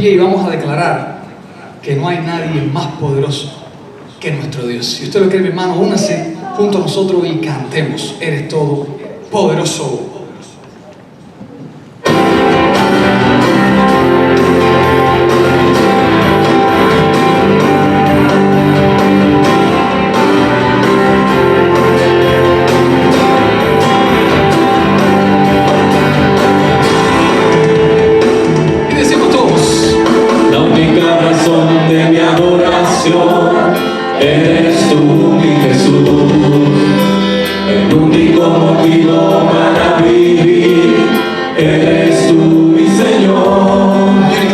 Y vamos a declarar que no hay nadie más poderoso que nuestro Dios. Si usted lo cree, mi hermano, únase junto a nosotros y cantemos: eres todo poderoso. Eres tú, mi Jesús, el único motivo para vivir. Eres tú, mi Señor, mi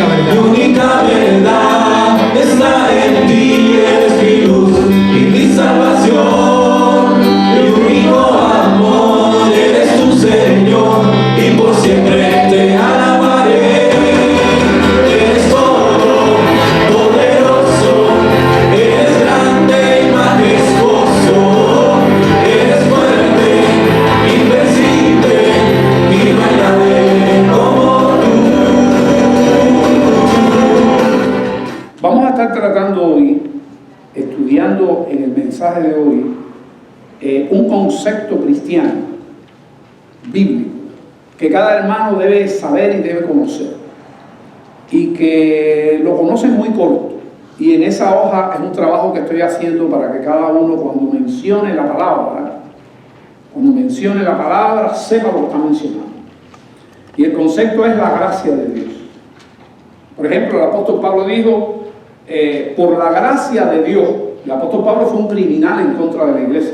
única verdad está en ti. Eres mi luz y mi salvación, mi único amor. Eres tu Señor y por siempre te alabaré. Tratando hoy, estudiando en el mensaje de hoy, un concepto cristiano, bíblico, que cada hermano debe saber y debe conocer, y que lo conocen muy corto, y en esa hoja es un trabajo que estoy haciendo para que cada uno, cuando mencione la palabra, sepa lo que está mencionando. Y el concepto es la gracia de Dios. Por ejemplo, el apóstol Pablo dijo: por la gracia de Dios. El apóstol Pablo fue un criminal en contra de la iglesia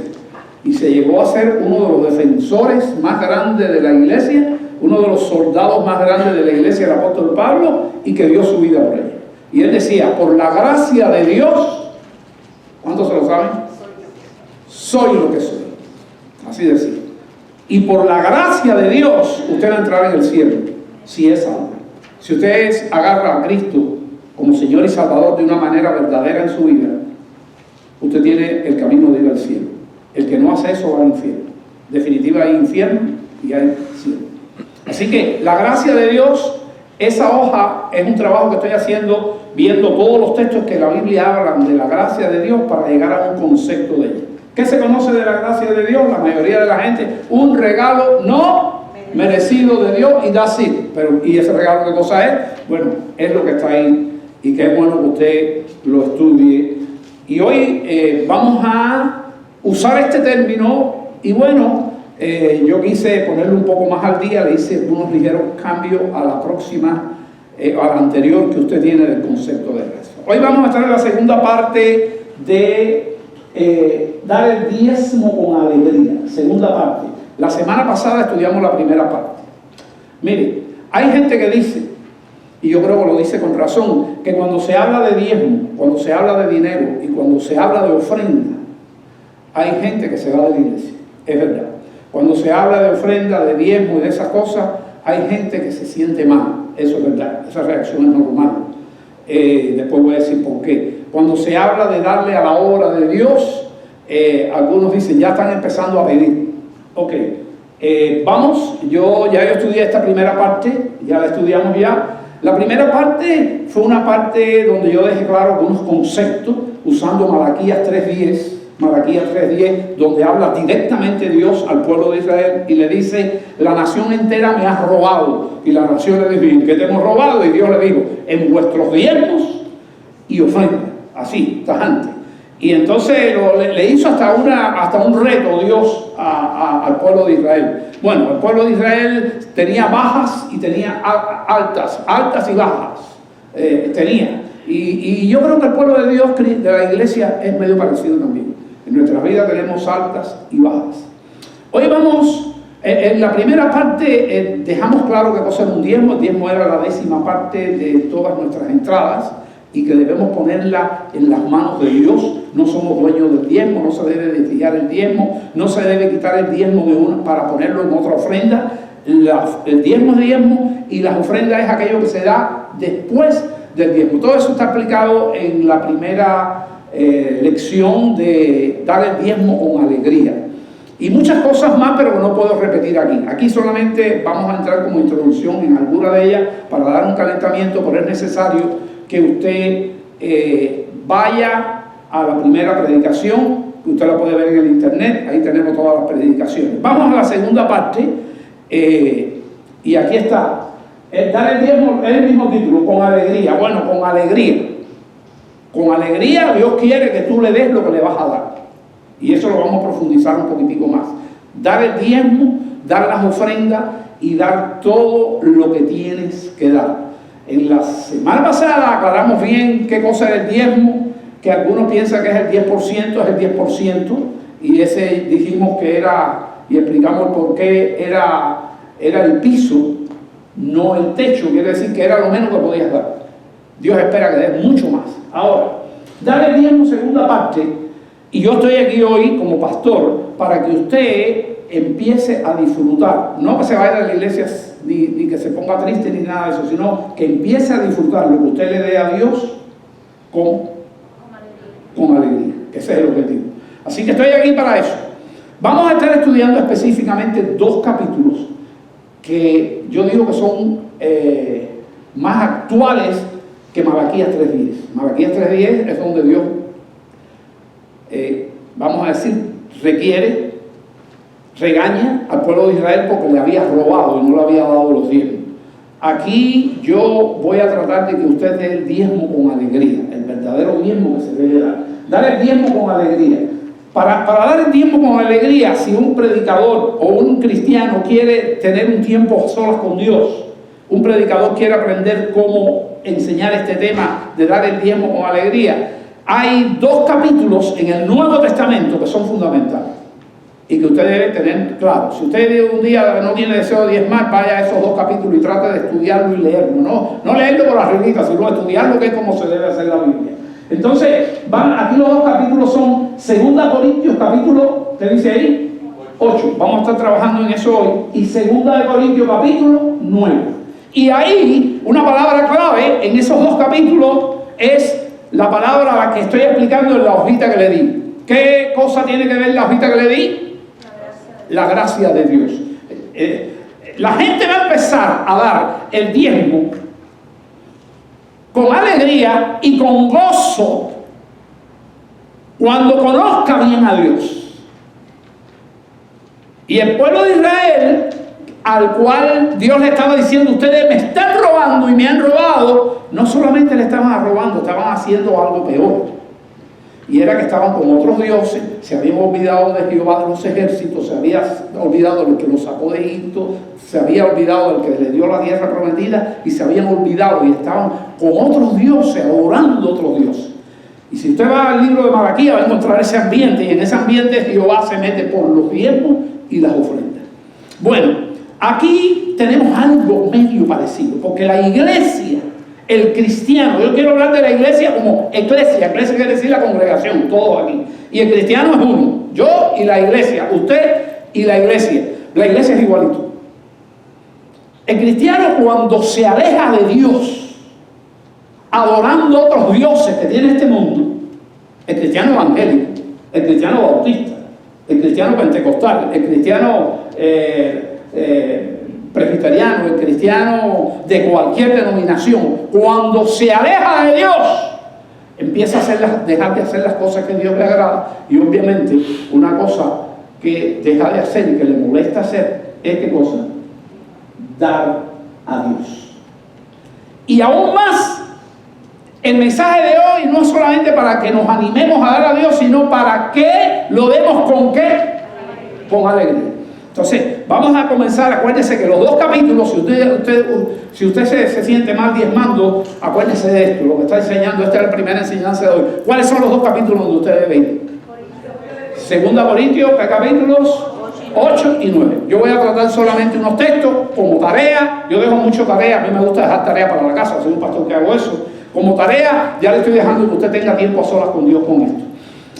y se llegó a ser uno de los defensores más grandes de la iglesia, uno de los soldados más grandes de la iglesia, el apóstol Pablo, y que dio su vida por ella. Y él decía: por la gracia de Dios, ¿cuántos se lo saben? Soy lo que soy. Así decía. Y por la gracia de Dios usted va a entrar en el cielo, si es salvo. Si usted agarra a Cristo como Señor y Salvador de una manera verdadera en su vida, usted tiene el camino de ir al cielo. El que no hace eso va al infierno. Definitiva, hay infierno y hay cielo. Así que la gracia de Dios, esa hoja es un trabajo que estoy haciendo, viendo todos los textos que la Biblia hablan de la gracia de Dios para llegar a un concepto de ella. ¿Qué se conoce de la gracia de Dios? La mayoría de la gente: un regalo no merecido de Dios, y that's it. Pero, ¿y ese regalo qué cosa es? Bueno, es lo que está ahí. Y que es bueno que usted lo estudie. Y hoy vamos a usar este término. Y bueno, yo quise ponerlo un poco más al día. Le hice unos ligeros cambios a la próxima, a la anterior que usted tiene del concepto de gracia. Hoy vamos a estar en la segunda parte de dar el diezmo con alegría. Segunda parte. La semana pasada estudiamos la primera parte. Mire, hay gente que dice, y yo creo que lo dice con razón, que cuando se habla de diezmo, cuando se habla de dinero y cuando se habla de ofrenda, hay gente que se va de la iglesia. Es verdad. Cuando se habla de ofrenda, de diezmo y de esas cosas, hay gente que se siente mal. Eso es verdad. Esa reacción es normal. Después voy a decir por qué. Cuando se habla de darle a la obra de Dios, algunos dicen: ya están empezando a pedir. Ok. Vamos, yo estudié esta primera parte, ya la estudiamos ya. La primera parte fue una parte donde yo dejé claro algunos conceptos usando Malaquías 3:10, donde habla directamente Dios al pueblo de Israel y le dice: la nación entera me ha robado. Y la nación le dijo: ¿qué te hemos robado? Y Dios le dijo: en vuestros diezmos y ofrendas. Así, tajante. Y entonces le hizo hasta un reto Dios al pueblo de Israel. Bueno, el pueblo de Israel tenía bajas y tenía altas y bajas. Y yo creo que el pueblo de Dios, de la iglesia, es medio parecido también. En nuestra vida tenemos altas y bajas. Hoy vamos, en la primera parte dejamos claro qué cosa es un diezmo. El diezmo era la 10ª parte de todas nuestras entradas y que debemos ponerla en las manos de Dios. No somos dueños del diezmo, no se debe desviar el diezmo, no se debe quitar el diezmo de una para ponerlo en otra ofrenda. El diezmo es diezmo y las ofrendas es aquello que se da después del diezmo. Todo eso está explicado en la primera lección de dar el diezmo con alegría. y muchas cosas más, pero no puedo repetir aquí. Aquí solamente vamos a entrar como introducción en alguna de ellas para dar un calentamiento, pero es necesario que usted vaya a la primera predicación, que usted la puede ver en el internet, ahí tenemos todas las predicaciones. Vamos a la segunda parte, y aquí está. Dar el diezmo, es el mismo título, con alegría. Bueno, con alegría. Con alegría Dios quiere que tú le des lo que le vas a dar. Y eso lo vamos a profundizar un poquitico más. Dar el diezmo, dar las ofrendas y dar todo lo que tienes que dar. En la semana pasada aclaramos bien qué cosa es el diezmo, que algunos piensan que es el 10%, es el 10%, y ese dijimos que era, y explicamos por qué era el piso, no el techo, quiere decir que era lo menos que podías dar. Dios espera que des mucho más. Ahora, dar el diezmo, segunda parte, y yo estoy aquí hoy como pastor para que usted empiece a disfrutar, no que se vaya a la iglesia ni que se ponga triste ni nada de eso, sino que empiece a disfrutar lo que usted le dé a Dios con alegría. Ese es el objetivo. Así que estoy aquí para eso. Vamos a estar estudiando específicamente 2 capítulos que yo digo que son más actuales que Malaquías 3:10. Malaquías 3:10 es donde Dios, vamos a decir, regaña al pueblo de Israel porque le había robado y no le había dado los diezmos. Aquí yo voy a tratar de que usted dé el diezmo con alegría, el verdadero diezmo que se debe dar. Dar el diezmo con alegría. Para dar el tiempo con alegría, si un predicador o un cristiano quiere tener un tiempo a solas con Dios, un predicador quiere aprender cómo enseñar este tema de dar el diezmo con alegría, hay 2 capítulos en el Nuevo Testamento que son fundamentales y que usted debe tener claro. Si usted un día no tiene deseo de diezmar, vaya a esos 2 capítulos y trate de estudiarlo y leerlo. No leerlo por las reglitas, sino estudiarlo, que es como se debe hacer la Biblia. Entonces, aquí los 2 capítulos son 2 Corintios, capítulo, ¿te dice ahí? 8. Vamos a estar trabajando en eso hoy. Y 2 Corintios, capítulo 9. Y ahí, una palabra clave en esos 2 capítulos es la palabra que estoy explicando en la hojita que le di. ¿Qué cosa tiene que ver la hojita que le di? La gracia de Dios. La gente va a empezar a dar el diezmo con alegría y con gozo cuando conozca bien a Dios. Y el pueblo de Israel, al cual Dios le estaba diciendo, ustedes me están robando y me han robado, no solamente le estaban robando, estaban haciendo algo peor. Y era que estaban con otros dioses, se habían olvidado de Jehová de los ejércitos, se había olvidado del que los sacó de Egipto, se había olvidado del que les dio la tierra prometida y se habían olvidado y estaban con otros dioses, adorando otros dioses. Y si usted va al libro de Malaquías va a encontrar ese ambiente, y en ese ambiente Jehová se mete por los diezmos y las ofrendas. Bueno, aquí tenemos algo medio parecido, porque la iglesia, el cristiano, yo quiero hablar de la iglesia como iglesia quiere decir la congregación, todos aquí, y el cristiano es uno, yo y la iglesia, usted y la iglesia es igualito. El cristiano, cuando se aleja de Dios, adorando otros dioses que tiene este mundo, el cristiano evangélico, el cristiano bautista, el cristiano pentecostal, el cristiano presbiteriano, el cristiano de cualquier denominación, cuando se aleja de Dios, empieza a dejar de hacer las cosas que a Dios le agrada. Y obviamente una cosa que deja de hacer y que le molesta hacer es ¿qué cosa? Dar a Dios. Y aún más, el mensaje de hoy no es solamente para que nos animemos a dar a Dios, sino para que lo demos ¿con qué? Con alegría. Entonces, vamos a comenzar. Acuérdense que los 2 capítulos, si usted se siente mal diezmando, acuérdese de esto, lo que está enseñando. Esta es la primera enseñanza de hoy. ¿Cuáles son los 2 capítulos donde usted debe ir? 2 Corintios, capítulos 8 y 9. Yo voy a tratar solamente unos textos como tarea. Yo dejo mucho tarea, a mí me gusta dejar tarea para la casa, soy un pastor que hago eso. Como tarea, ya le estoy dejando que usted tenga tiempo a solas con Dios con esto.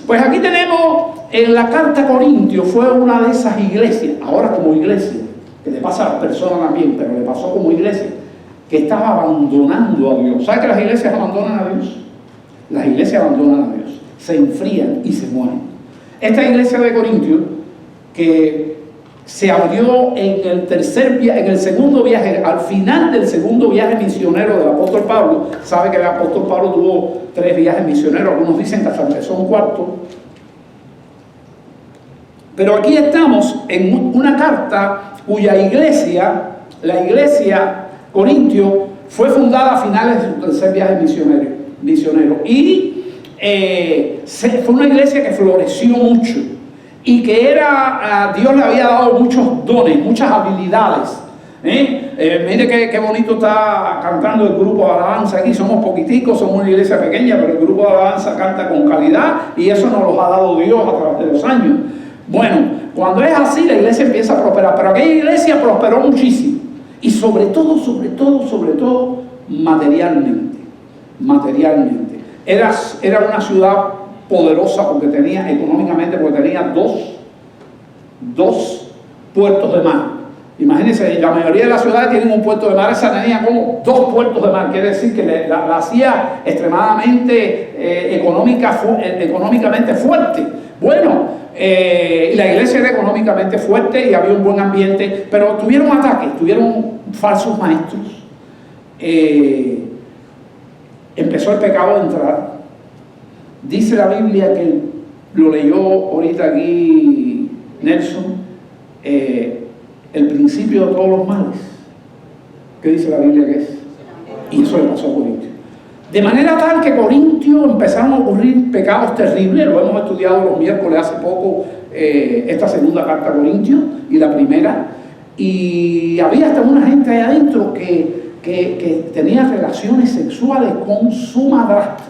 Pues aquí tenemos, en la carta a Corintios, fue una de esas iglesias, ahora como iglesia, que le pasa a las personas también, pero le pasó como iglesia, que estaba abandonando a Dios. ¿Sabe que las iglesias abandonan a Dios? Las iglesias abandonan a Dios, se enfrían y se mueren. Esta iglesia de Corintios que se abrió en el segundo viaje, al final del segundo viaje misionero del apóstol Pablo. Sabe que el apóstol Pablo tuvo 3 viajes misioneros, algunos dicen que hasta empezó un cuarto. Pero aquí estamos en una carta cuya iglesia, la iglesia Corintio, fue fundada a finales de su tercer viaje misionero. Y fue una iglesia que floreció mucho. Y que Dios le había dado muchos dones, muchas habilidades. Mire qué bonito está cantando el grupo de alabanza aquí. Somos poquiticos, somos una iglesia pequeña, pero el grupo de alabanza canta con calidad y eso nos lo ha dado Dios a través de los años. Bueno, cuando es así, la iglesia empieza a prosperar, pero aquella iglesia prosperó muchísimo. Y sobre todo, materialmente. Era una ciudad poderosa porque tenía, económicamente, porque tenía dos puertos de mar. Imagínense, la mayoría de las ciudades tienen un puerto de mar, esa tenía como 2 puertos de mar, quiere decir que la hacía extremadamente económicamente fuerte. Bueno, la iglesia era económicamente fuerte y había un buen ambiente, pero tuvieron ataques, tuvieron falsos maestros. Empezó el pecado a entrar. Dice la Biblia, que lo leyó ahorita aquí Nelson, el principio de todos los males. ¿Qué dice la Biblia que es? Y eso le pasó a Corintio. De manera tal que Corintio empezaron a ocurrir pecados terribles. Lo hemos estudiado los miércoles hace poco, esta segunda carta a Corintio y la primera. Y había hasta una gente ahí adentro que tenía relaciones sexuales con su madrastra.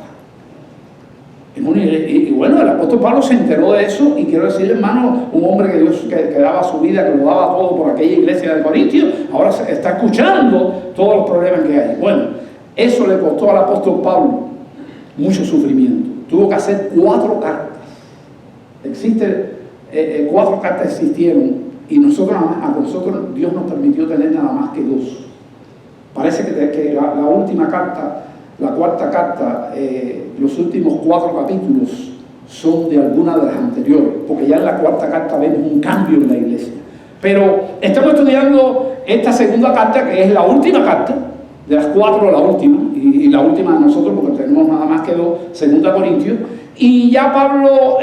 Y bueno, el apóstol Pablo se enteró de eso, y quiero decirle, hermano, un hombre que daba su vida, que lo daba todo por aquella iglesia de Corintio, ahora está escuchando todos los problemas que hay. Bueno, eso le costó al apóstol Pablo mucho sufrimiento. Tuvo que hacer 4 cartas. 4 cartas existieron, y a nosotros Dios nos permitió tener nada más que 2. Parece que la última carta, la cuarta carta, los últimos 4 capítulos son de alguna de las anteriores, porque ya en la cuarta carta vemos un cambio en la iglesia. Pero estamos estudiando esta segunda carta, que es la última carta, de las 4 la última, y la última de nosotros, porque tenemos nada más que 2, segunda Corintios, y ya Pablo,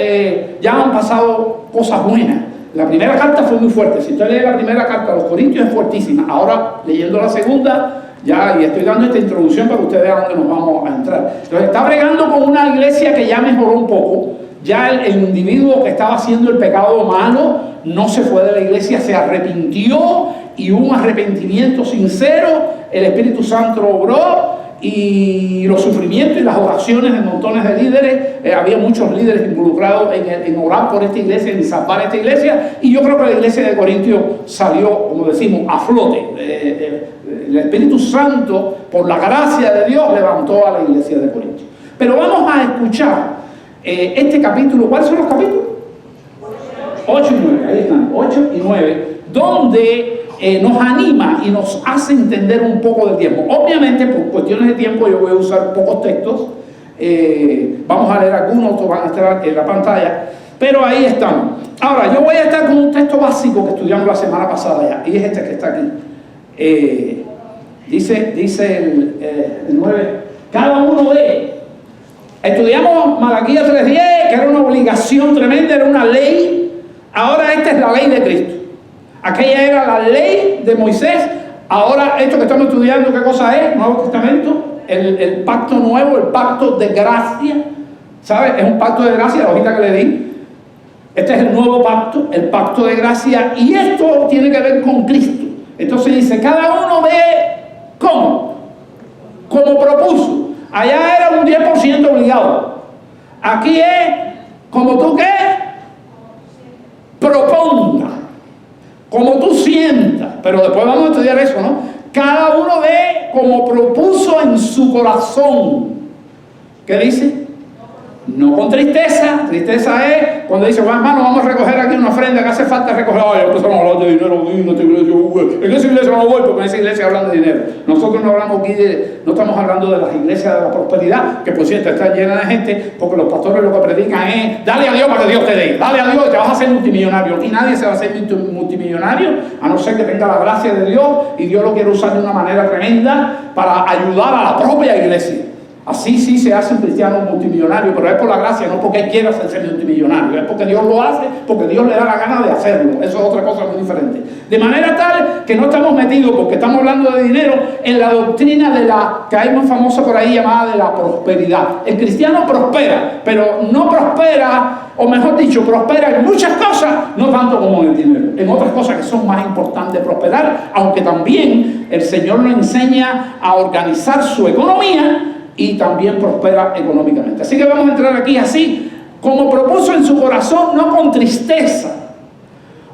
ya han pasado cosas buenas. La primera carta fue muy fuerte. Si usted lee la primera carta a los Corintios, es fuertísima. Ahora, leyendo la segunda, y estoy dando esta introducción para que usted vea dónde nos vamos a entrar. Entonces, está bregando con una iglesia que ya mejoró un poco. Ya el individuo que estaba haciendo el pecado malo no se fue de la iglesia, se arrepintió, y hubo un arrepentimiento sincero. El Espíritu Santo obró, y los sufrimientos y las oraciones de montones de líderes, había muchos líderes involucrados en orar por esta iglesia, en salvar esta iglesia, y yo creo que la iglesia de Corintio salió, como decimos, a flote. El Espíritu Santo, por la gracia de Dios, levantó a la iglesia de Corintio. Pero vamos a escuchar este capítulo. ¿Cuáles son los capítulos? 8 y 9, ahí están, 8 y 9, donde nos anima y nos hace entender un poco del tiempo. Obviamente, por cuestiones de tiempo, yo voy a usar pocos textos. Vamos a leer algunos, otros van a estar en la pantalla, pero ahí estamos. Ahora, yo voy a estar con un texto básico que estudiamos la semana pasada ya, y es este que está aquí. Dice el 9, cada uno de... Estudiamos Malaquías 3:10, que era una obligación tremenda, era una ley. Ahora esta es la ley de Cristo. Aquella era la ley de Moisés. Ahora esto que estamos estudiando, ¿qué cosa es? Nuevo Testamento, el pacto nuevo, el pacto de gracia. ¿Sabe? Es un pacto de gracia, la hojita que le di. Este es el nuevo pacto, el pacto de gracia, y esto tiene que ver con Cristo. Entonces dice, cada uno ve cómo, como propuso. Allá era un 10% obligado. Aquí es como tú qué, proponga, como tú sientas. Pero después vamos a estudiar eso, ¿no? Cada uno ve como propuso en su corazón. ¿Qué dice? No con tristeza. Tristeza es cuando dice, bueno, hermano, vamos a recoger aquí una ofrenda que hace falta recoger. Ay, empezamos a hablar de dinero, en esta iglesia, en esa iglesia no voy porque en esa iglesia hablan de dinero. Nosotros no hablamos aquí no estamos hablando de las iglesias de la prosperidad, que por cierto están llenas de gente, porque los pastores lo que predican es, dale a Dios para que Dios te dé, dale a Dios y te vas a hacer multimillonario. Y nadie se va a hacer multimillonario, a no ser que tenga la gracia de Dios y Dios lo quiere usar de una manera tremenda para ayudar a la propia iglesia. Así sí se hace un cristiano multimillonario, pero es por la gracia, no porque él quiera hacerse multimillonario, es porque Dios lo hace, porque Dios le da la gana de hacerlo. Eso es otra cosa muy diferente. De manera tal que no estamos metidos, porque estamos hablando de dinero, en la doctrina de la que hay muy famosa por ahí llamada de la prosperidad. El cristiano prospera, pero no prospera, o mejor dicho, prospera en muchas cosas, no tanto como en el dinero. En otras cosas que son más importantes prosperar, aunque también el Señor lo enseña a organizar su economía y también prospera económicamente. Así que vamos a entrar aquí así, como propuso en su corazón, no con tristeza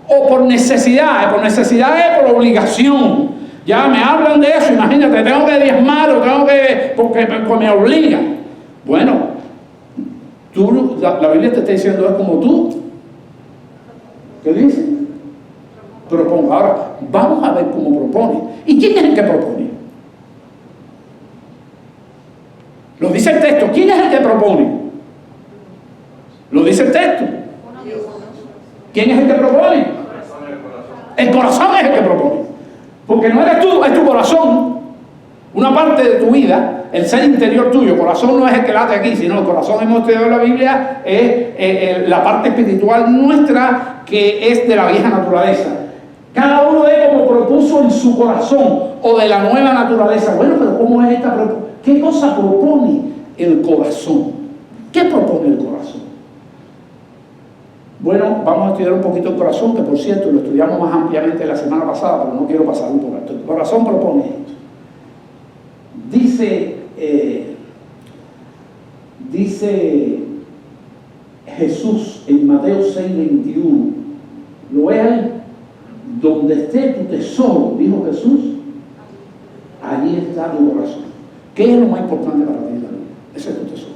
o por necesidad es por obligación. Ya me hablan de eso, imagínate, tengo que diezmar o tengo que, porque me obligan. Bueno, la Biblia te está diciendo es como tú. ¿Qué dice? Proponga. Ahora, vamos a ver cómo propone. ¿Y quién es el que propone? Lo dice el texto. ¿Quién es el que propone? Lo dice el texto. ¿Quién es el que propone? El corazón es el que propone. Porque no eres tú, es tu corazón. Una parte de tu vida, el ser interior tuyo. El corazón no es el que late aquí, sino el corazón, hemos estudiado en la Biblia, es la parte espiritual nuestra, que es de la vieja naturaleza. Cada uno es como propuso en su corazón, o de la nueva naturaleza. Bueno, pero ¿cómo es esta propuesta? ¿Qué cosa propone el corazón? ¿Qué propone el corazón? Bueno, vamos a estudiar un poquito el corazón, que por cierto lo estudiamos más ampliamente la semana pasada, pero no quiero pasar un poco. El corazón propone esto. Dice Jesús en Mateo 6:21, ¿lo es ahí? Donde esté tu tesoro, dijo Jesús, allí está tu corazón. ¿Qué es lo más importante para ti en la vida? Ese es tu tesoro.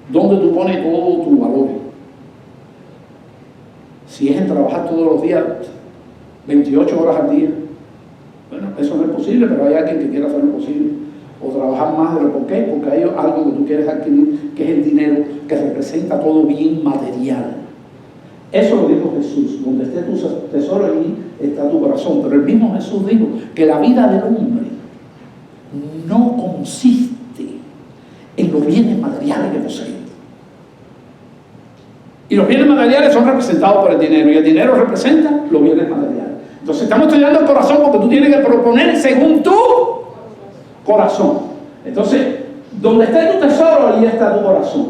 ¿Dónde tú pones todos tus valores? Si es en trabajar todos los días, 28 horas al día, bueno, eso no es posible, pero hay alguien que quiera hacerlo posible. O trabajar más de lo ¿por qué? Porque hay algo que tú quieres adquirir, que es el dinero, que representa todo bien material. Eso lo dijo Jesús. Donde esté tu tesoro, allí está tu corazón. Pero el mismo Jesús dijo que la vida del hombre no consiste en los bienes materiales que posee. Y los bienes materiales son representados por el dinero, y el dinero representa los bienes materiales. Entonces estamos estudiando el corazón porque tú tienes que proponer según tu corazón. Entonces, donde esté tu tesoro, allí está tu corazón.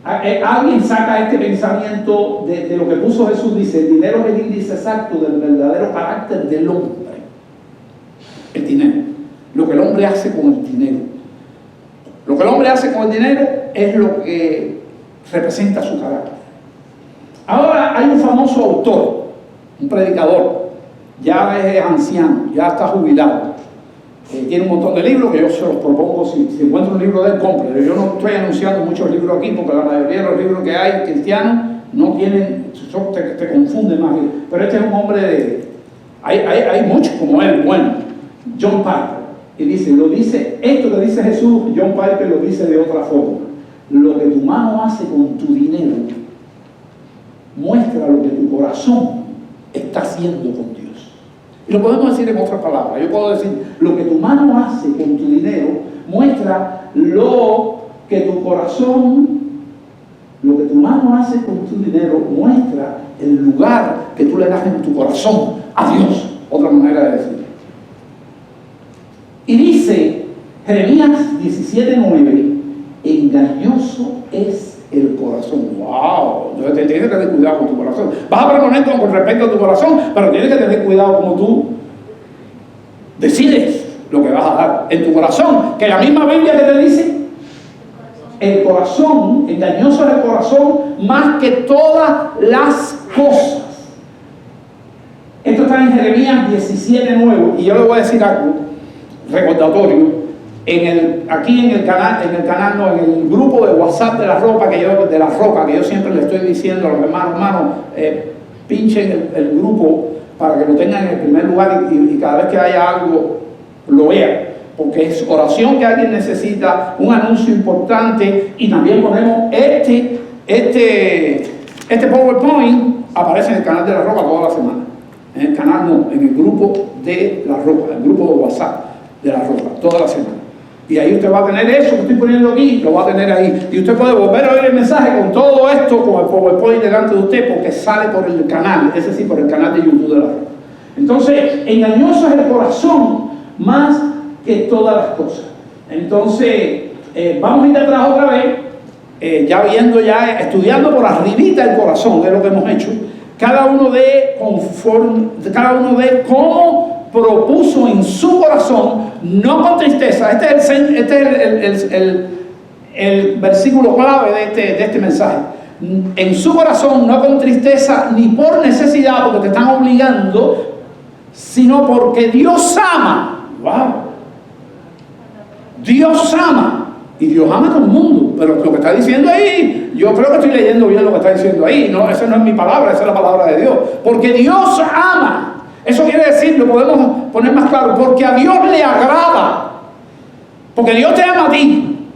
Alguien saca este pensamiento de lo que puso Jesús, dice, el dinero es el índice exacto del verdadero carácter del hombre. El dinero. Lo que el hombre hace con el dinero. Lo que el hombre hace con el dinero es lo que representa su carácter. Ahora hay un famoso autor, un predicador, ya es anciano, ya está jubilado, tiene un montón de libros que yo se los propongo, si encuentro un libro de él, cómprelo. Yo no estoy anunciando muchos libros aquí porque la mayoría de los libros que hay cristianos no tienen, te confunden más, pero este es un hombre de, hay muchos como él, bueno, John Piper, y dice, esto que dice Jesús, John Piper lo dice de otra forma: lo que tu mano hace con tu dinero muestra lo que tu corazón está haciendo con Dios. Y lo podemos decir en otras palabras. Yo puedo decir, lo que tu mano hace con tu dinero muestra lo que tu corazón, lo que tu mano hace con tu dinero muestra el lugar que tú le das en tu corazón a Dios. Otra manera de decirlo. Y dice Jeremías 17:9, engañoso es el corazón. ¡Wow! Entonces tienes que tener cuidado con tu corazón. Vas a proponer con respecto a tu corazón, pero tienes que tener cuidado como tú decides lo que vas a dar en tu corazón. Que la misma Biblia que te dice, el corazón, engañoso es el corazón más que todas las cosas. Esto está en Jeremías 17:9, y yo le voy a decir algo recordatorio. aquí en el canal, no, en el grupo de WhatsApp de la Roca, que yo siempre le estoy diciendo a los hermanos, pinchen el grupo para que lo tengan en el primer lugar y cada vez que haya algo lo vean, porque es oración que alguien necesita, un anuncio importante, y también ponemos este PowerPoint aparece en el canal de la Roca toda la semana. En el canal no, en el grupo de la Roca, el grupo de WhatsApp de la Roca, toda la semana. Y ahí usted va a tener eso que estoy poniendo aquí, lo va a tener ahí. Y usted puede volver a oír el mensaje con todo esto, con el PowerPoint delante de usted, porque sale por el canal, es decir, por el canal de YouTube de la Roca. Entonces, engañoso es el corazón más que todas las cosas. Entonces, vamos a ir atrás otra vez, estudiando por arribita el corazón, es lo que hemos hecho. Cada uno de cómo propuso en su corazón, no con tristeza. Este es el versículo clave de este mensaje. En su corazón, no con tristeza ni por necesidad, porque te están obligando, sino porque Dios ama. ¡Wow! Dios ama. Y Dios ama a todo el mundo. Pero lo que está diciendo ahí, yo creo que estoy leyendo bien lo que está diciendo ahí. No, esa no es mi palabra, esa es la palabra de Dios. Porque Dios ama. Eso quiere decir, lo podemos poner más claro, porque a Dios le agrada. Porque Dios te ama a ti.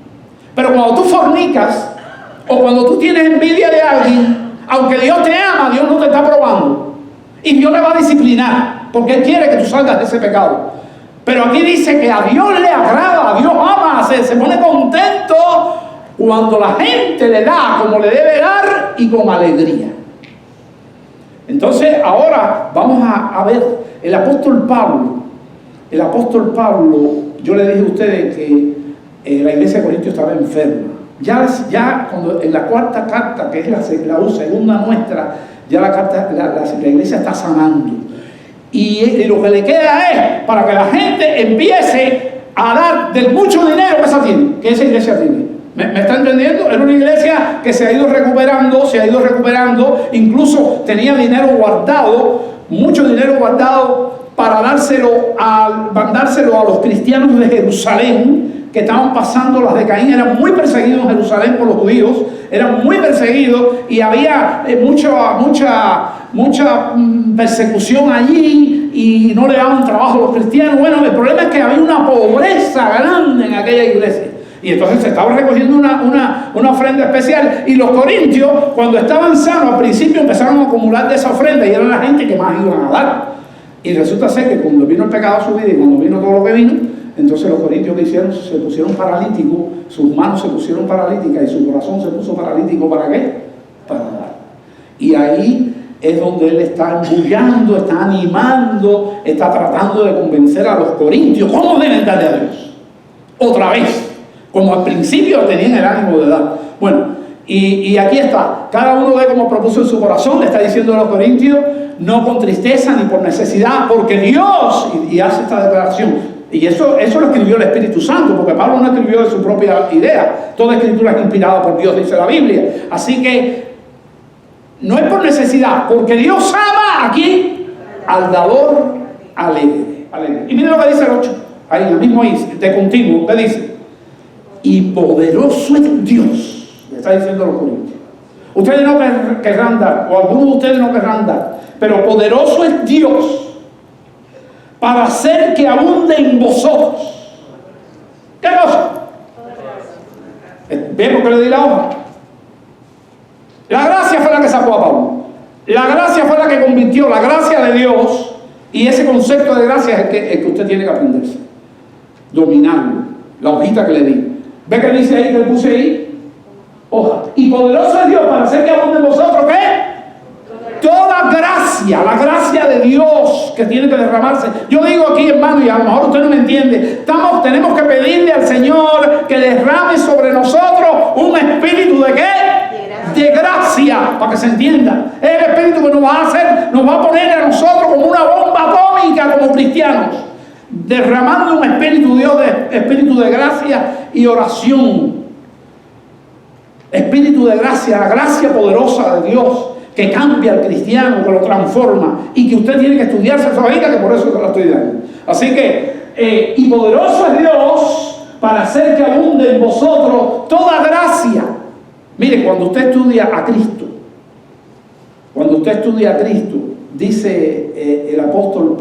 Pero cuando tú fornicas, o cuando tú tienes envidia de alguien, aunque Dios te ama, Dios no te está probando. Y Dios le va a disciplinar, porque Él quiere que tú salgas de ese pecado. Pero aquí dice que a Dios le agrada, a Dios ama, se pone contento cuando la gente le da como le debe dar y con alegría. Entonces ahora vamos a ver el apóstol Pablo, yo le dije a ustedes que la iglesia de Corintios estaba enferma. Ya cuando en la cuarta carta, que es la segunda nuestra, ya la iglesia está sanando. Y lo que le queda es para que la gente empiece a dar del mucho dinero que esa iglesia tiene. ¿Me está entendiendo? Era una iglesia que se ha ido recuperando, incluso tenía dinero guardado, mucho dinero guardado para dárselo a los cristianos de Jerusalén, que estaban pasando las de Caín. Eran muy perseguidos en Jerusalén por los judíos, eran muy perseguidos y había mucha persecución allí y no le daban trabajo a los cristianos. Bueno, el problema es que había una pobreza grande en aquella iglesia. Y entonces se estaba recogiendo una ofrenda especial. Y los corintios, cuando estaban sanos, al principio empezaron a acumular de esa ofrenda y eran la gente que más iban a dar. Y resulta ser que cuando vino el pecado a su vida y cuando vino todo lo que vino, entonces los corintios que hicieron, se pusieron paralíticos, sus manos se pusieron paralíticas y su corazón se puso paralítico. ¿Para qué? Para dar. Y ahí es donde él está embullando, está animando, está tratando de convencer a los corintios cómo deben darle a Dios. Otra vez. Como al principio tenían el ánimo de dar. Bueno, y aquí está. Cada uno ve como propuso en su corazón, le está diciendo a los corintios, no con tristeza ni por necesidad, porque Dios, y hace esta declaración, y eso lo escribió el Espíritu Santo, porque Pablo no escribió de su propia idea. Toda escritura es inspirada por Dios, dice la Biblia. Así que no es por necesidad, porque Dios ama aquí al dador alegre. Y miren lo que dice el 8, ahí, el mismo ahí, de continuo, ¿qué dice? Y poderoso es Dios, le está diciendo a los corintios. Ustedes no querrán dar, o algunos de ustedes no querrán dar, pero poderoso es Dios para hacer que abunde en vosotros. ¿Qué cosa? ¿Ven por qué le di la hoja? La gracia fue la que sacó a Pablo. La gracia fue la que convirtió, la gracia de Dios, y ese concepto de gracia es el que usted tiene que aprenderse. Dominarlo. La hojita que le di. ¿Ve que dice ahí, que le puse ahí? Hoja. Y poderoso es Dios para hacer que abunde en vosotros, ¿qué? Toda gracia, la gracia de Dios que tiene que derramarse. Yo digo aquí, hermano, y a lo mejor usted no me entiende, tenemos que pedirle al Señor que derrame sobre nosotros un espíritu ¿de qué? De gracia, para que se entienda. Es el espíritu que nos va a poner a nosotros como una bomba atómica como cristianos, derramando un espíritu de gracia y oración. Espíritu de gracia, la gracia poderosa de Dios que cambia al cristiano, que lo transforma y que usted tiene que estudiarse esa vida, que por eso se la estoy dando. Así que, y poderoso es Dios para hacer que abunde en vosotros toda gracia. Mire, cuando usted estudia a Cristo, dice el apóstol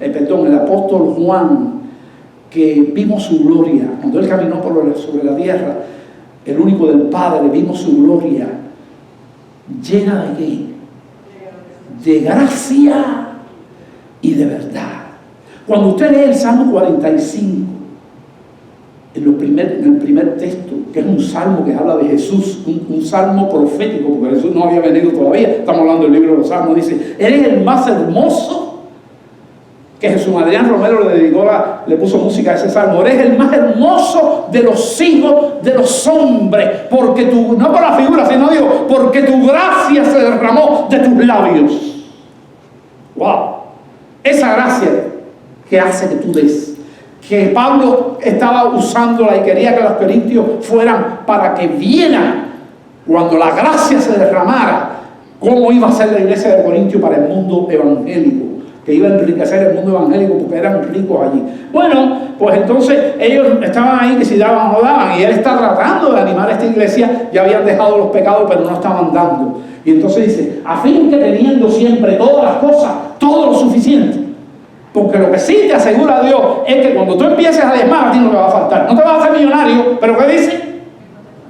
el apóstol Juan, que vimos su gloria. Cuando él caminó sobre la tierra, el único del Padre, vimos su gloria llena de ¿qué? De gracia y de verdad. Cuando usted lee el Salmo 45, en el primer texto, que es un salmo que habla de Jesús, un salmo profético, porque Jesús no había venido todavía, estamos hablando del libro de los Salmos, dice: eres el más hermoso, que Jesús Adrián Romero le puso música a ese salmo. Eres el más hermoso de los hijos de los hombres, porque no por la figura, sino digo, porque tu gracia se derramó de tus labios. Wow, esa gracia que hace que tú des, que Pablo estaba usándola y quería que los corintios fueran para que vieran cuando la gracia se derramara, cómo iba a ser la iglesia de Corintio para el mundo evangélico, que iba a enriquecer el mundo evangélico porque eran ricos allí. Bueno, pues entonces ellos estaban ahí que si daban o no daban, y él está tratando de animar a esta iglesia. Ya habían dejado los pecados, pero no estaban dando. Y entonces dice: a fin que teniendo siempre todas las cosas, todo lo suficiente. Porque lo que sí te asegura Dios es que cuando tú empieces a diezmar, a ti no te va a faltar. No te vas a hacer millonario, pero ¿qué dice?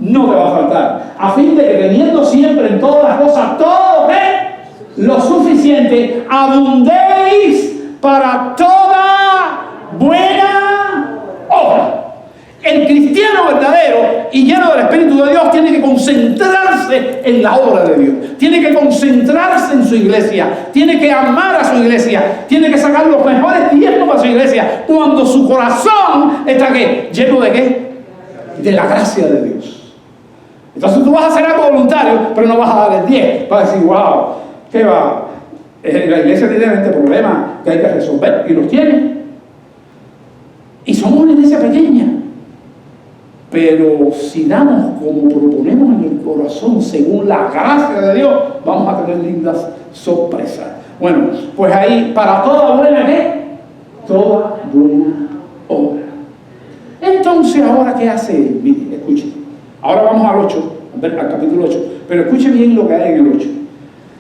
No te va a faltar. A fin de que teniendo siempre en todas las cosas todo lo suficiente, abundéis para toda buena obra. El cristiano verdadero y lleno del Espíritu de Dios tiene que concentrarse en la obra de Dios, tiene que concentrarse en su iglesia, tiene que amar a su iglesia, tiene que sacar los mejores tiempos para su iglesia, cuando su corazón está ¿qué? Lleno de ¿qué? De la gracia de Dios. Entonces tú vas a hacer algo voluntario, pero no vas a dar el 10, vas a decir: wow, ¿qué va? La iglesia tiene este problema que hay que resolver, y los tiene. Y somos una iglesia pequeña. Pero si damos como proponemos en el corazón, según la gracia de Dios, vamos a tener lindas sorpresas. Bueno, pues ahí, para toda buena ¿qué? Toda buena obra. Entonces, ¿ahora qué hace él? Mire, escuche. Ahora vamos al 8, al capítulo 8. Pero escuche bien lo que hay en el 8.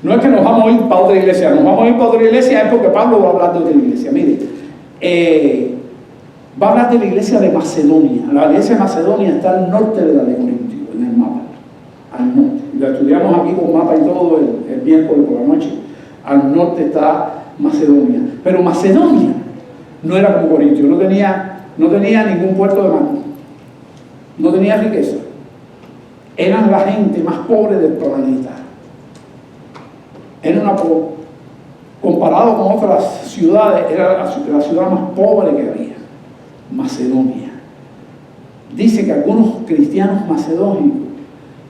No es que nos vamos a ir para otra iglesia, nos vamos a ir para otra iglesia, es porque Pablo va a hablar de otra iglesia. Mire, va a hablar de la iglesia de Macedonia. La iglesia de Macedonia está al norte de la de Corintio, en el mapa. Al norte. Lo estudiamos aquí con mapa y todo el miércoles por la noche. Al norte está Macedonia. Pero Macedonia no era como Corintio, no tenía ningún puerto de mar, no tenía riqueza. Eran la gente más pobre del planeta. Era comparado con otras ciudades, era la ciudad más pobre que había. Macedonia. Dice que algunos cristianos macedónicos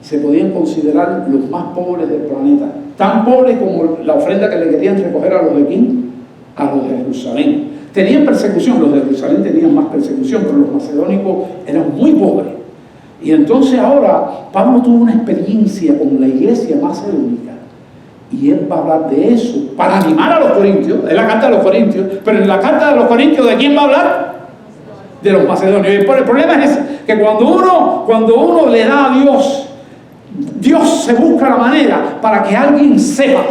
se podían considerar los más pobres del planeta, tan pobres como la ofrenda que le querían recoger a los de ¿quién? A los de Jerusalén. Tenían persecución, los de Jerusalén tenían más persecución, pero los macedónicos eran muy pobres. Y entonces ahora Pablo tuvo una experiencia con la iglesia macedónica, y él va a hablar de eso para animar a los corintios. Es la carta de los corintios, pero en la carta de los corintios, ¿de quién va a hablar? De los macedonios. Y el problema es ese, que cuando uno le da a Dios, Dios se busca la manera para que alguien sepa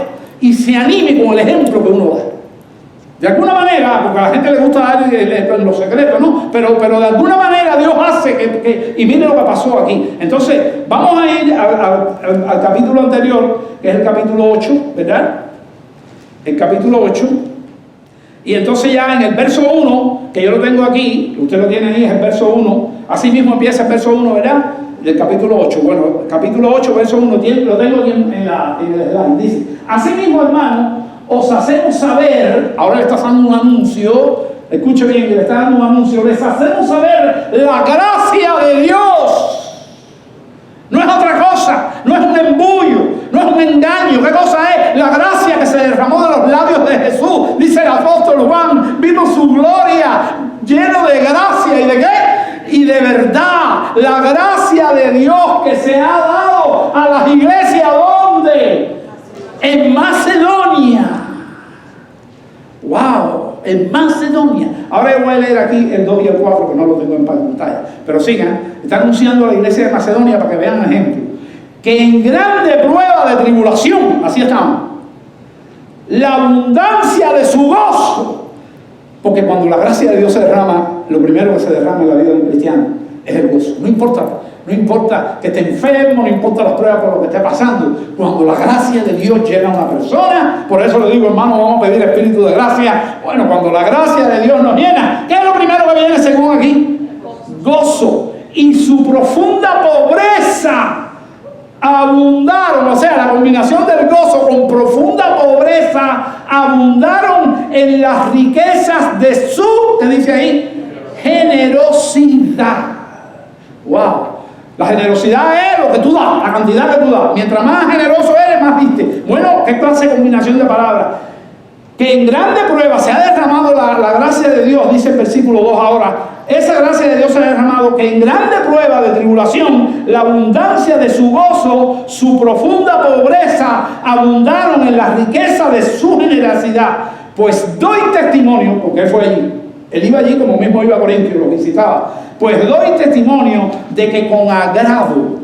y se anime con el ejemplo que uno da. De alguna manera, porque a la gente le gusta dar en los secretos, ¿no? Pero de alguna manera Dios hace que y mire lo que pasó aquí. Entonces, vamos a ir al capítulo anterior, que es el capítulo 8, ¿verdad? El capítulo 8. Y entonces ya en el verso 1, que yo lo tengo aquí, usted lo tiene ahí, es el verso 1. Así mismo empieza el verso 1, ¿verdad? Del capítulo 8. Bueno, capítulo 8, verso 1, lo tengo aquí en el slide. Dice: así mismo, hermano, os hacemos saber, ahora le está dando un anuncio, escuche bien, le está dando un anuncio, les hacemos saber la gracia de Dios. No es otra cosa, no es un embullo, no es un engaño. ¿Qué cosa es? La gracia que se derramó de los labios de Jesús. Dice el apóstol Juan: vino su gloria lleno de gracia y de ¿qué? Y de verdad. La gracia de Dios que se ha dado a las iglesias, ¿dónde? En Macedonia. ¡Wow! en Macedonia. Ahora yo voy a leer aquí el 2 y el 4, que no lo tengo en pantalla. Pero sigan, está anunciando a la iglesia de Macedonia para que vean ejemplo. Que en grande prueba de tribulación, así estamos, la abundancia de su gozo. Porque cuando la gracia de Dios se derrama, lo primero que se derrama en la vida de un cristiano es el gozo. No importa que esté enfermo, no importa las pruebas por lo que esté pasando. Cuando la gracia de Dios llega a una persona, por eso le digo, hermano, vamos a pedir espíritu de gracia. Bueno, cuando la gracia de Dios nos llena, ¿qué es lo primero que viene según aquí? Gozo. Y su profunda pobreza abundaron, o sea, la combinación del gozo con profunda pobreza, abundaron en las riquezas de su, ¿qué dice ahí? Generosidad. Wow. La generosidad es lo que tú das, la cantidad que tú das. Mientras más generoso eres, más diste. Bueno, ¿qué clase de combinación de palabras? Que en grande prueba se ha derramado la gracia de Dios, dice el versículo 2 ahora. Esa gracia de Dios se ha derramado, que en grande prueba de tribulación, la abundancia de su gozo, su profunda pobreza, abundaron en la riqueza de su generosidad. Pues doy testimonio, porque él fue allí. Él iba allí como mismo iba a Corintios, lo visitaba. Pues doy testimonio de que con agrado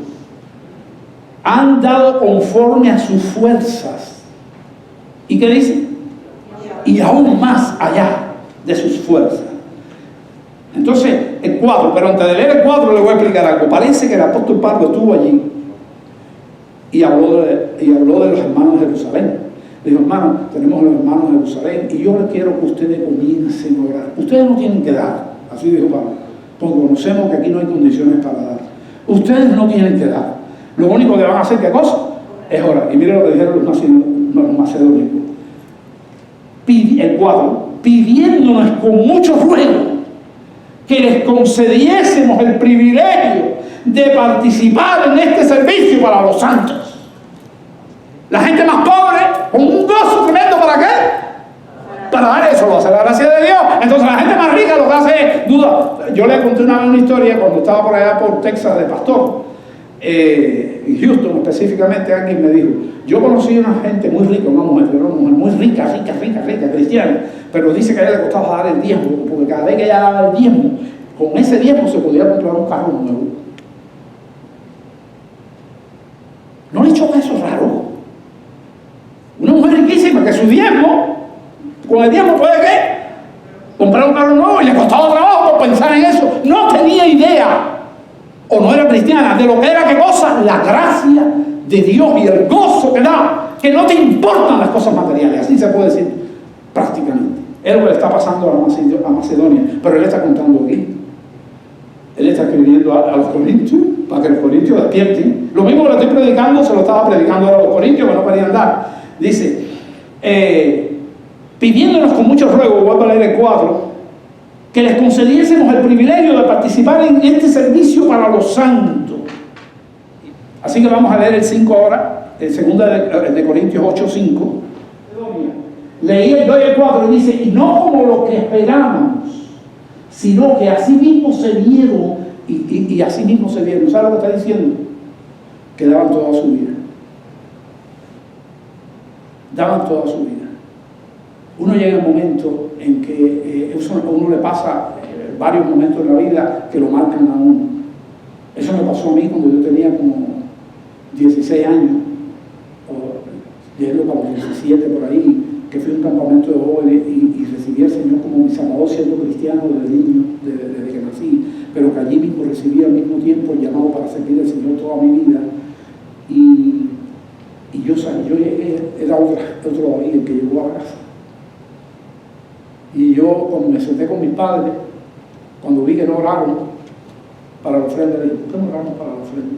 han dado conforme a sus fuerzas. ¿Y qué dice? Y aún más allá de sus fuerzas. Entonces, el 4, pero antes de leer el 4 le voy a explicar algo. Parece que el apóstol Pablo estuvo allí y habló de los hermanos de Jerusalén. Le dijo, hermano, tenemos los hermanos de Jerusalén y yo les quiero que ustedes comiencen a orar. Ustedes no tienen que dar, así dijo Pablo, porque conocemos que aquí no hay condiciones para dar. Ustedes no tienen que dar. Lo único que van a hacer, ¿qué cosa? Es orar. Y miren lo que dijeron los macedonios. El 4, pidiéndonos con mucho ruego que les concediésemos el privilegio de participar en este servicio para los santos. La gente más pobre, con un gozo tremendo, ¿para qué? Para dar eso, lo hace la gracia de Dios. Entonces la gente más rica lo que hace es duda. Yo le conté una historia cuando estaba por allá por Texas de pastor, Houston específicamente. Alguien me dijo, yo conocí a una gente muy rica, una mujer muy rica, cristiana, pero dice que a ella le costaba dar el diezmo, porque cada vez que ella daba el diezmo, con ese diezmo se podía comprar un carro nuevo. ¿No le choca eso raro? Una mujer riquísima que su diezmo, con el diezmo puede ¿qué? Comprar un carro nuevo, y le costaba trabajo por pensar en eso. No tenía idea, o no era cristiana, de lo que era, ¿qué cosa? La gracia de Dios y el gozo que da, que no te importan las cosas materiales, así se puede decir prácticamente. Es lo que le está pasando a Macedonia, pero él está contando aquí. Él está escribiendo a los corintios, para que los corintios despierten. Lo mismo que lo estoy predicando, se lo estaba predicando a los corintios que no querían dar. Dice, pidiéndonos con mucho ruego, vuelvo a leer el 4, que les concediésemos el privilegio de participar en este servicio para los santos. Así que vamos a leer el 5 ahora, el 2 de Corintios 8:5. Leí el 2 y el 4 y dice, y no como lo que esperamos, sino que así mismo se vieron, y así mismo se vieron. ¿Sabe lo que está diciendo? Que daban toda su vida. Daban toda su vida. Uno llega un momento en que a uno le pasa varios momentos en la vida que lo marcan a uno. Eso me pasó a mí cuando yo tenía como 16 años, o yendo para los 17 por ahí, que fui a un campamento de jóvenes y recibí al Señor como mi Salvador, siendo cristiano desde niño, desde que nací, pero que allí mismo recibí al mismo tiempo el llamado para servir al Señor toda mi vida. Y yo llegué, era otro David el que llegó a casa. Y yo, cuando me senté con mis padres, cuando vi que no oraron para la ofrenda, le dije, ¿por qué no oramos para la ofrenda?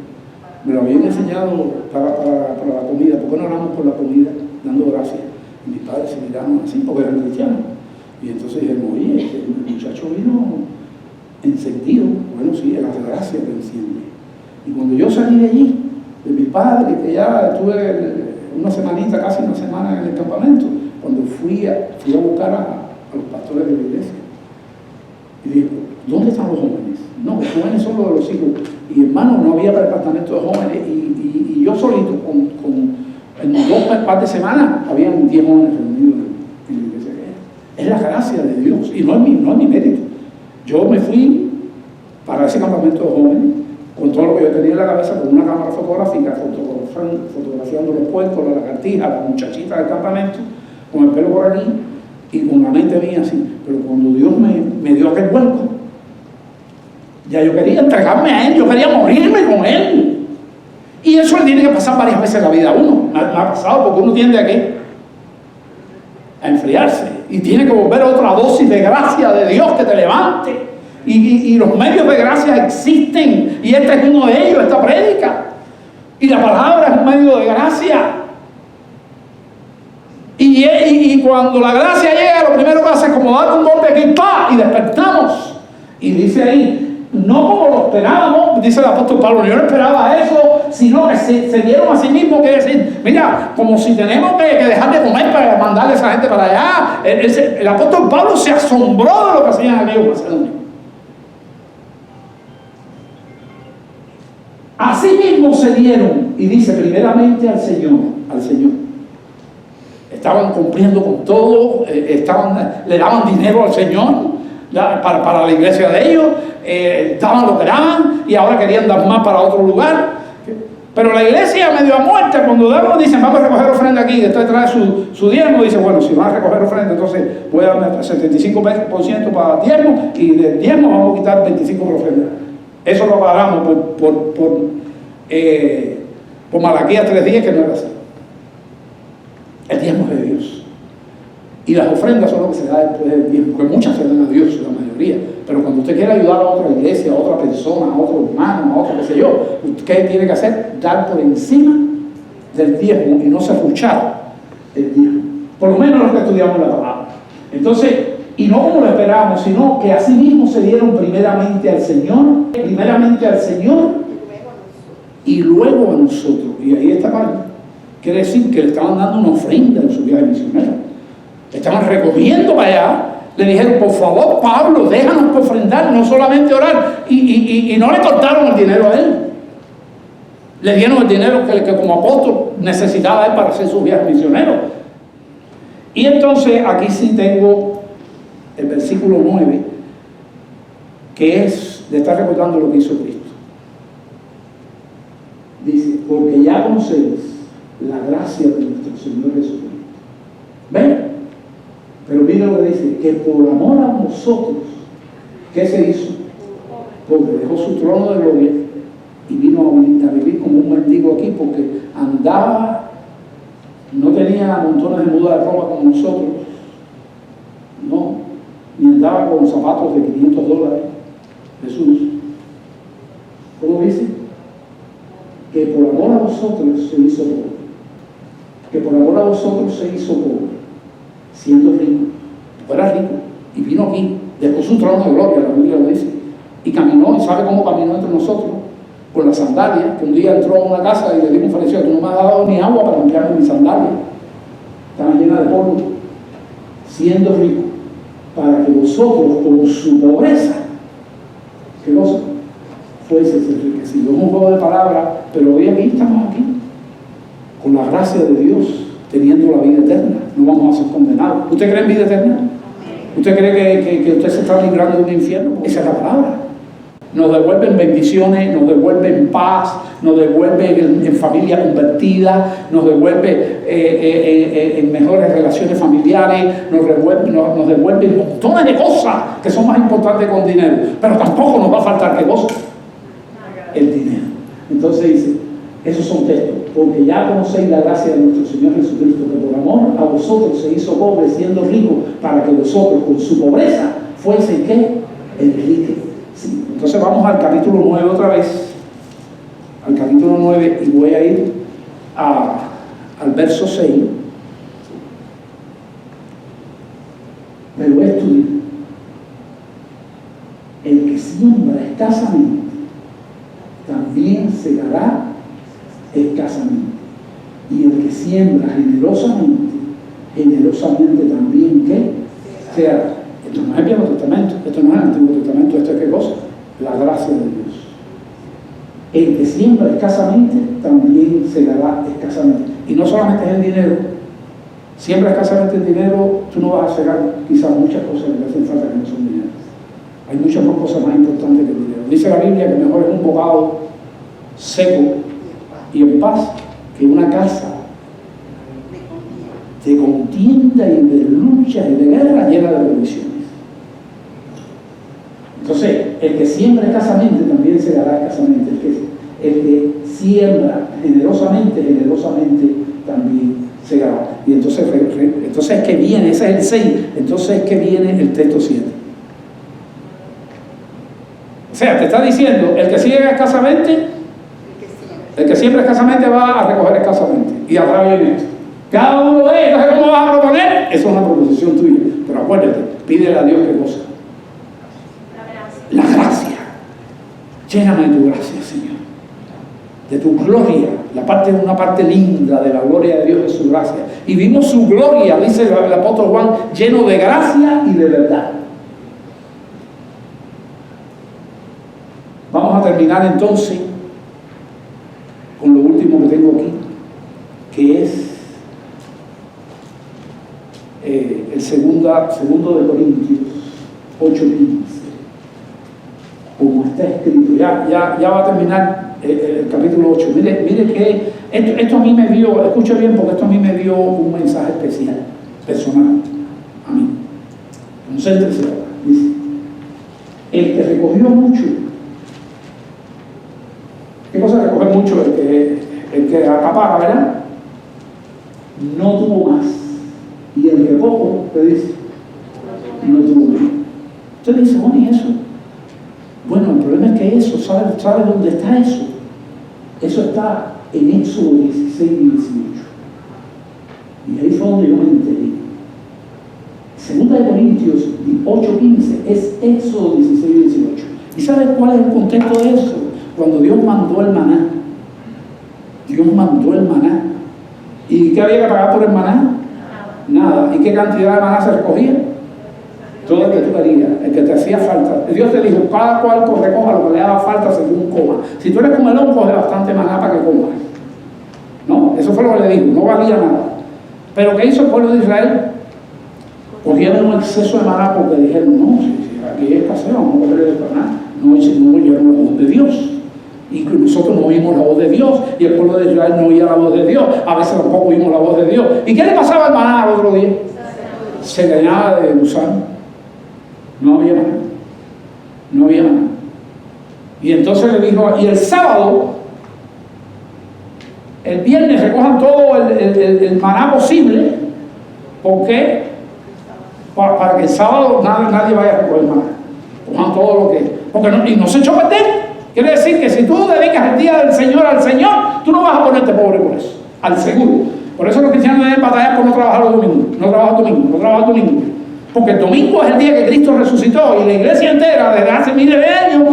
Me lo habían enseñado para la comida, ¿por qué no oramos por la comida, dando gracias? Y mis padres se miraron así, porque eran cristianos. Y entonces dijeron, oye, el muchacho vino encendido. Bueno, sí, la gracia que enciende. Y cuando yo salí de allí, de mi padre, que ya estuve una semanita, casi una semana en el campamento, cuando fui a buscar a los pastores de la iglesia, y dije, ¿dónde están los jóvenes? No, los jóvenes son los de los hijos. Y hermano, no había departamento de jóvenes, y yo solito, en 2 par de semanas, habían 10 jóvenes reunidos en la iglesia. Es la gracia de Dios y no es mi mérito. Yo me fui para ese campamento de jóvenes con todo lo que yo tenía en la cabeza, con una cámara fotográfica, fotografiando los puercos, la lagartija, la muchachita del campamento, con el pelo por aquí y con la mente mía así. Pero cuando Dios me dio aquel vuelco, ya yo quería entregarme a Él, yo quería morirme con Él. Y eso le tiene que pasar varias veces en la vida a uno. Me ha pasado porque uno tiende a ¿qué? A enfriarse. Y tiene que volver a otra dosis de gracia de Dios que te levante. Y los medios de gracia existen. Y este es uno de ellos, esta prédica. Y la palabra es un medio de gracia. Y cuando la gracia llega, lo primero que hace es como dar un golpe aquí, ¡pah! Y despertamos. Y dice ahí, no como lo esperábamos, dice el apóstol Pablo, yo no esperaba eso, sino que se dieron a sí mismos, que decir, mira, como si tenemos que dejar de comer para mandarle a esa gente para allá. El apóstol Pablo se asombró de lo que hacían aquellos macedonios. Así mismo se dieron, y dice, primeramente al Señor. Estaban cumpliendo con todo, le daban dinero al Señor para la iglesia de ellos, daban lo que daban y ahora querían dar más para otro lugar. Pero la iglesia medio a muerte, cuando daban, dicen, vamos a recoger ofrenda aquí, después trae su diezmo, dice, bueno, si van a recoger ofrenda, entonces voy a darme 75% para diezmo y del diezmo vamos a quitar 25% por ofrenda. Eso lo pagamos por Malaquías 3:10, que no era así. El diezmo es de Dios. Y las ofrendas son lo que se da después del diezmo, porque muchas se dan a Dios, la mayoría. Pero cuando usted quiere ayudar a otra iglesia, a otra persona, a otro hermano, a otro qué sé yo, ¿qué tiene que hacer? Dar por encima del diezmo y no serruchar el diezmo. Por lo menos lo que estudiamos en la palabra. Entonces, y no como lo esperábamos, sino que así mismo se dieron primeramente al Señor y luego a nosotros. Y ahí está mal. Quiere decir que le estaban dando una ofrenda en su viaje misionero. Estaban recogiendo para allá. Le dijeron, por favor, Pablo, déjanos ofrendar, no solamente orar. Y no le cortaron el dinero a él. Le dieron el dinero que como apóstol necesitaba él para hacer su viaje misionero. Y entonces aquí sí tengo el versículo 9, que es de estar recordando lo que hizo Cristo. Dice, porque ya conocéis la gracia de nuestro Señor Jesucristo. ¿Ven? Pero mira lo que dice, que por amor a nosotros, ¿qué se hizo? Porque dejó su trono de gloria y vino a vivir como un mendigo aquí, porque andaba, no tenía montones de mudas de ropa como nosotros, no, ni andaba con zapatos de $500. Jesús, ¿cómo dice? Que por amor a vosotros se hizo pobre. Que por amor a vosotros se hizo pobre, siendo rico. Era rico y vino aquí, dejó su trono de gloria, la Biblia lo dice, y caminó. ¿Y sabe cómo caminó entre nosotros? Con las sandalias, que un día entró a una casa y le dijo a un fariseo, tú no me has dado ni agua para limpiarme mis sandalias, estaban llenas de polvo. Siendo rico, para que vosotros con su pobreza, ¿qué cosa? Fuese enriquecidos. Es un juego de palabras, pero hoy aquí estamos aquí, con la gracia de Dios, teniendo la vida eterna. No vamos a ser condenados. ¿Usted cree en vida eterna? ¿Usted cree que usted se está librando de un infierno? Esa es la palabra. Nos devuelven bendiciones, nos devuelven paz, nos devuelven en familia convertida, nos devuelve en mejores relaciones familiares, nos devuelven montones de cosas que son más importantes con dinero. Pero tampoco nos va a faltar, ¿qué cosa? El dinero. Entonces dice, esos son textos. Porque ya conocéis la gracia de nuestro Señor Jesucristo, que por amor a vosotros se hizo pobre siendo rico, para que vosotros con su pobreza fuesen ¿qué? Enriquecidos. Sí. Entonces vamos al capítulo 9 otra vez, al capítulo 9, y voy a ir al verso 6. Pero esto dice, el que siembra escasamente también segará escasamente, y el que siembra generosamente también ¿qué? Segará. Esto no es el Viejo Testamento, esto no es el Antiguo Testamento, esto es ¿qué cosa? La gracia de Dios. El que siembra escasamente también segará escasamente. Y no solamente es el dinero, siempre escasamente el dinero, tú no vas a sacar quizás muchas cosas que te hacen falta que no son dinero. Hay muchas más cosas más importantes que el dinero. Dice la Biblia que mejor es un bocado seco y en paz que una casa de contienda y de lucha y de guerra llena de provisiones. Entonces, el que siembra escasamente también segará escasamente. El que siembra generosamente también segará. Y entonces es que viene, ese es el 6, entonces es que viene el texto 7. O sea, te está diciendo, el que siembra escasamente, el que siembra escasamente va a recoger escasamente. Y atrás viene esto. Cada uno de ellos, ¿cómo vas a proponer? Eso es una proposición tuya. Pero acuérdate, pídele a Dios que cosa. La gracia. Lléname de tu gracia, Señor. De tu gloria. Una parte linda de la gloria de Dios es su gracia. Y vimos su gloria, dice el apóstol Juan, lleno de gracia y de verdad. Vamos a terminar entonces con lo último que tengo aquí, que es el segundo de Corintios 8:15. Como está escrito, ya va a terminar el capítulo 8. Mire que esto a mí me dio, escuche bien, porque esto a mí me dio un mensaje especial, personal, a mí. Concéntrese ahora. Dice: el que recogió mucho. ¿Qué cosa recoger mucho? El que acapara, ¿verdad? No tuvo más. Y el que poco, te dice, no tuvo más. Usted dice, bueno, ¿y eso? Bueno, el problema es que eso, ¿sabe dónde está eso? Eso está en Éxodo 16 y 18. Y ahí fue donde yo me enteré. Segunda de Corintios 8:15 es Éxodo 16 y 18. ¿Y sabe cuál es el contexto de eso? Cuando Dios mandó el maná. Dios mandó el maná. ¿Y qué había que pagar por el maná? Nada. ¿Y qué cantidad de maná se recogía? Todo el que tú querías, el que te hacía falta. Dios te dijo, cada cual recoja lo que le haga falta según coma. Si tú eres comelón, coge bastante maná para que comas. No, eso fue lo que le dijo, no valía nada. Pero ¿qué hizo el pueblo de Israel? Cogieron un exceso de maná porque dijeron, no, si aquí hay escasez, vamos a coger el maná. No oyeron la voz de Dios. Y nosotros no oímos la voz de Dios, y el pueblo de Israel no oía la voz de Dios. A veces tampoco oímos la voz de Dios. ¿Y qué le pasaba al maná al otro día? Se llenaba de gusano. No había maná. No había maná. Y entonces le dijo, y el sábado, el viernes recojan todo el maná posible. ¿Por qué? Para que el sábado nadie vaya a recoger maná. Cojan todo lo que... y no se echó a perder. Quiere decir que si tú dedicas el día del Señor al Señor, tú no vas a ponerte pobre por eso, al seguro. Por eso los cristianos deben batallar por no trabajar los domingos, no trabajar domingo. Porque el domingo es el día que Cristo resucitó y la iglesia entera, desde hace miles de años,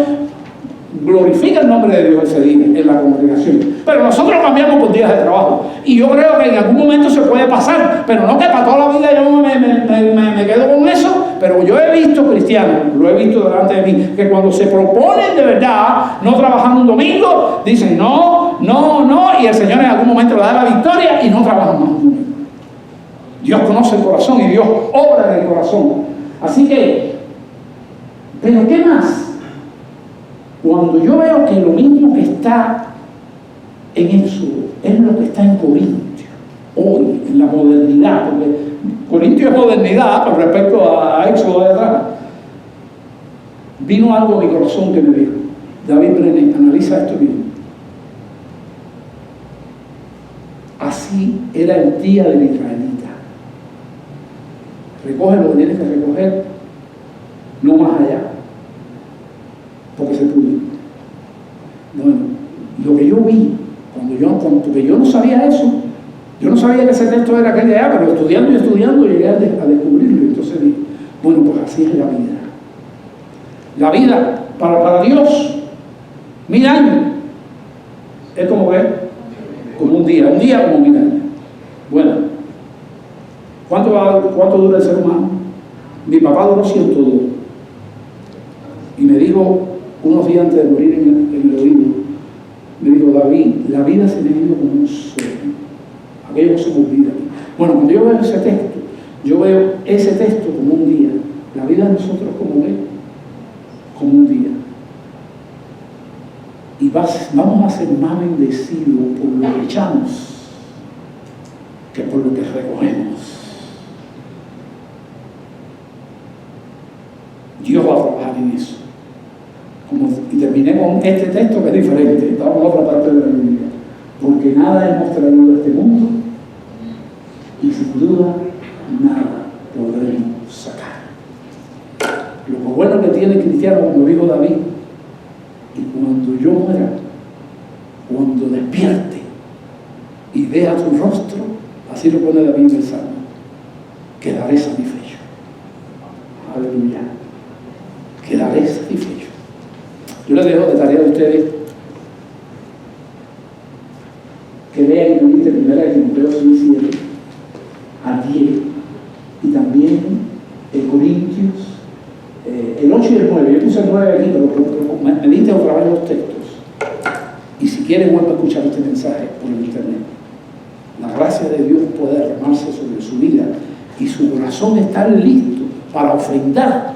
glorifica el nombre de Dios ese día en la congregación. Pero nosotros lo cambiamos por días de trabajo. Y yo creo que en algún momento se puede pasar, pero no que para toda la vida yo me quedo con eso. Pero yo he visto cristianos, lo he visto delante de mí, que cuando se proponen de verdad no trabajando un domingo, dicen no, y el Señor en algún momento le da la victoria y no trabajan más un domingo. Dios conoce el corazón y Dios obra en el corazón. Así que, ¿pero qué más? Cuando yo veo que lo mismo que está en Éxodo es lo que está en Corintio, hoy, en la modernidad, porque Corintio es modernidad con respecto a Éxodo de atrás, vino algo a mi corazón que me dijo, David Brené, analiza esto bien. Así era el día del israelita. Recoge lo que tienes que recoger, no más allá, porque se pudo. Bueno, lo que yo vi, cuando yo no sabía eso, yo no sabía que ese texto era aquel de allá, pero estudiando llegué a descubrirlo. Entonces dije, bueno, pues así es la vida. La vida para Dios, 1000 años, es como un día como 1000 años. Bueno, ¿cuánto dura el ser humano? Mi papá duró 102. Y me dijo, unos días antes de morir en el oído, me dijo, David, la vida se me ha ido como un sueño. Aquello no se me olvida. Bueno, cuando yo veo ese texto, yo veo ese texto como un día, la vida de nosotros como un día. Y vamos a ser más bendecidos por lo que echamos que por lo que recogemos. Dios va a trabajar en eso. Y terminé con este texto que es diferente. Vamos a otra parte de la Biblia. Porque nada hemos traído de este mundo y sin duda nada podremos sacar. Lo bueno que tiene el cristiano, como dijo David, y cuando yo muera, cuando despierte y vea tu rostro, así lo pone David en el Salmo, quedaré satisfecho. Aleluya. Quedaré satisfecho. Yo les dejo de tarea a ustedes que lean y mediten 1 Timoteo 6:7 a 10 y también Corintios el 8 y el 9. Yo puse el 9 aquí, pero mediten otra vez los textos. Y si quieren, vuelvan a escuchar este mensaje por el internet. La gracia de Dios puede derramarse sobre su vida y su corazón está listo para ofrendar,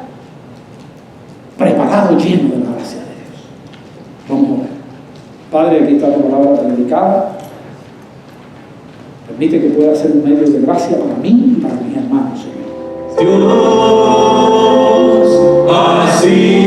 preparado, lleno de la gracia de Dios. Vamos a ver. Padre, aquí está tu palabra predicada. Permite que pueda ser un medio de gracia para mí y para mis hermanos, Señor. Dios, así